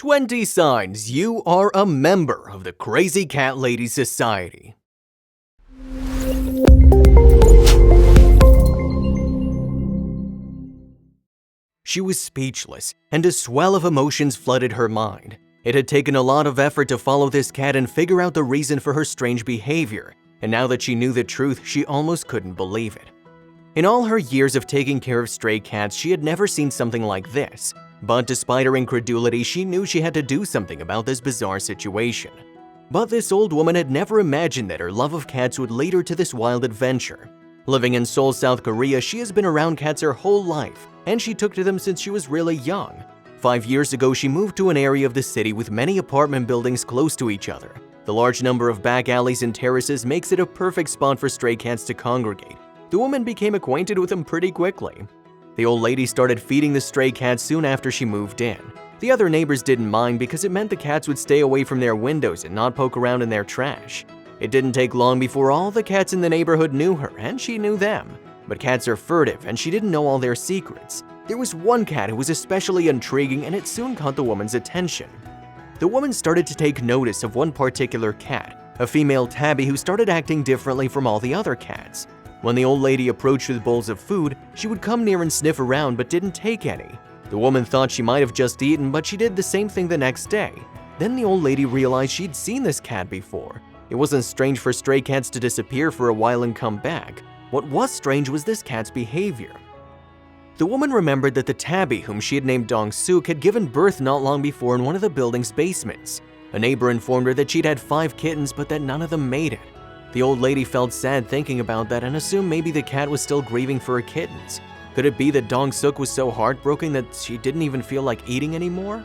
20 signs you are a member of the Crazy Cat Lady Society. She was speechless, and a swell of emotions flooded her mind. It had taken a lot of effort to follow this cat and figure out the reason for her strange behavior, and now that she knew the truth, she almost couldn't believe it. In all her years of taking care of stray cats, she had never seen something like this. But despite her incredulity, she knew she had to do something about this bizarre situation. But this old woman had never imagined that her love of cats would lead her to this wild adventure. Living in Seoul, South Korea, she has been around cats her whole life, and she took to them since she was really young. 5 years ago, she moved to an area of the city with many apartment buildings close to each other. The large number of back alleys and terraces makes it a perfect spot for stray cats to congregate. The woman became acquainted with them pretty quickly. The old lady started feeding the stray cats soon after she moved in. The other neighbors didn't mind because it meant the cats would stay away from their windows and not poke around in their trash. It didn't take long before all the cats in the neighborhood knew her, and she knew them. But cats are furtive, and she didn't know all their secrets. There was one cat who was especially intriguing, and it soon caught the woman's attention. The woman started to take notice of one particular cat, a female tabby who started acting differently from all the other cats. When the old lady approached with bowls of food, she would come near and sniff around but didn't take any. The woman thought she might have just eaten, but she did the same thing the next day. Then the old lady realized she'd seen this cat before. It wasn't strange for stray cats to disappear for a while and come back. What was strange was this cat's behavior. The woman remembered that the tabby, whom she had named Dong-suk, had given birth not long before in one of the building's basements. A neighbor informed her that she'd had 5 kittens, but that none of them made it. The old lady felt sad thinking about that and assumed maybe the cat was still grieving for her kittens. Could it be that Dong-suk was so heartbroken that she didn't even feel like eating anymore?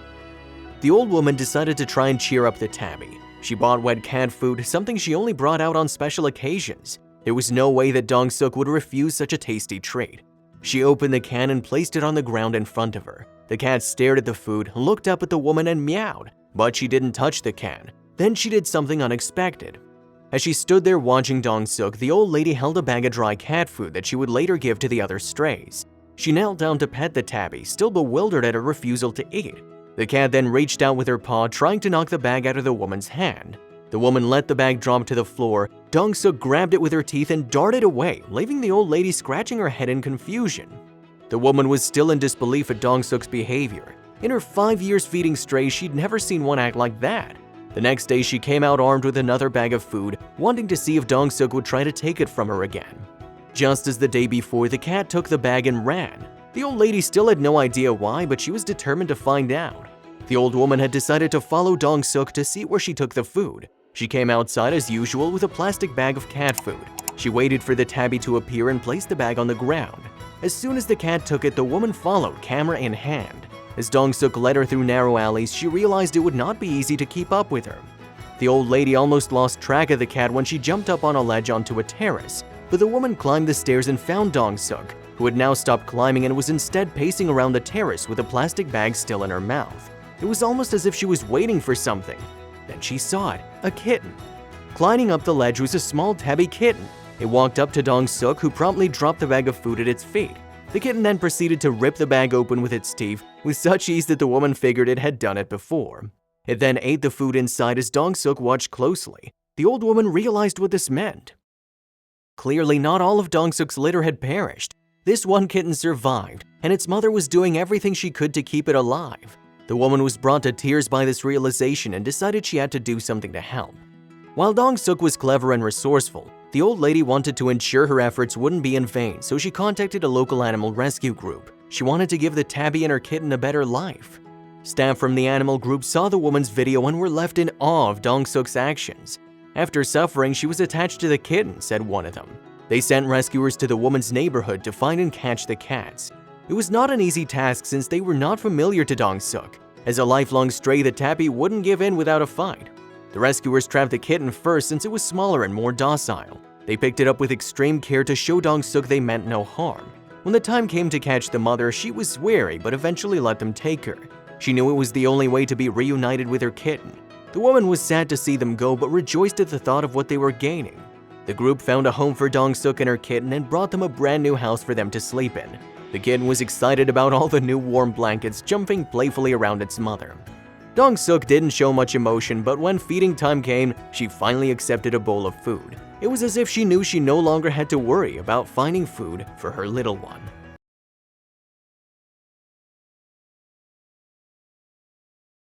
The old woman decided to try and cheer up the tabby. She bought wet cat food, something she only brought out on special occasions. There was no way that Dong-suk would refuse such a tasty treat. She opened the can and placed it on the ground in front of her. The cat stared at the food, looked up at the woman and meowed, but she didn't touch the can. Then she did something unexpected. As she stood there watching Dong-suk, the old lady held a bag of dry cat food that she would later give to the other strays. She knelt down to pet the tabby, still bewildered at her refusal to eat. The cat then reached out with her paw, trying to knock the bag out of the woman's hand. The woman let the bag drop to the floor. Dong-suk grabbed it with her teeth and darted away, leaving the old lady scratching her head in confusion. The woman was still in disbelief at Dong-suk's behavior. In her 5 years feeding strays, she'd never seen one act like that. The next day, she came out armed with another bag of food, wanting to see if Dong-suk would try to take it from her again. Just as the day before, the cat took the bag and ran. The old lady still had no idea why, but she was determined to find out. The old woman had decided to follow Dong-suk to see where she took the food. She came outside as usual with a plastic bag of cat food. She waited for the tabby to appear and placed the bag on the ground. As soon as the cat took it, the woman followed, camera in hand. As Dong-suk led her through narrow alleys, she realized it would not be easy to keep up with her. The old lady almost lost track of the cat when she jumped up on a ledge onto a terrace, but the woman climbed the stairs and found Dong-suk, who had now stopped climbing and was instead pacing around the terrace with a plastic bag still in her mouth. It was almost as if she was waiting for something. Then she saw it, a kitten. Climbing up the ledge was a small tabby kitten. It walked up to Dong-suk, who promptly dropped the bag of food at its feet. The kitten then proceeded to rip the bag open with its teeth with such ease that the woman figured it had done it before. It then ate the food inside as Dong-suk watched closely. The old woman realized what this meant. Clearly, not all of Dong-suk's litter had perished. This one kitten survived, and its mother was doing everything she could to keep it alive. The woman was brought to tears by this realization and decided she had to do something to help. While Dong-suk was clever and resourceful, the old lady wanted to ensure her efforts wouldn't be in vain, so she contacted a local animal rescue group. She wanted to give the tabby and her kitten a better life. Staff from the animal group saw the woman's video and were left in awe of Dong-suk's actions. After suffering, she was attached to the kitten, said one of them. They sent rescuers to the woman's neighborhood to find and catch the cats. It was not an easy task since they were not familiar to Dong-suk. As a lifelong stray, the tabby wouldn't give in without a fight. The rescuers trapped the kitten first since it was smaller and more docile. They picked it up with extreme care to show Dong-suk they meant no harm. When the time came to catch the mother, she was wary but eventually let them take her. She knew it was the only way to be reunited with her kitten. The woman was sad to see them go but rejoiced at the thought of what they were gaining. The group found a home for Dong-suk and her kitten and brought them a brand new house for them to sleep in. The kitten was excited about all the new warm blankets, jumping playfully around its mother. Dong-suk didn't show much emotion, but when feeding time came, she finally accepted a bowl of food. It was as if she knew she no longer had to worry about finding food for her little one.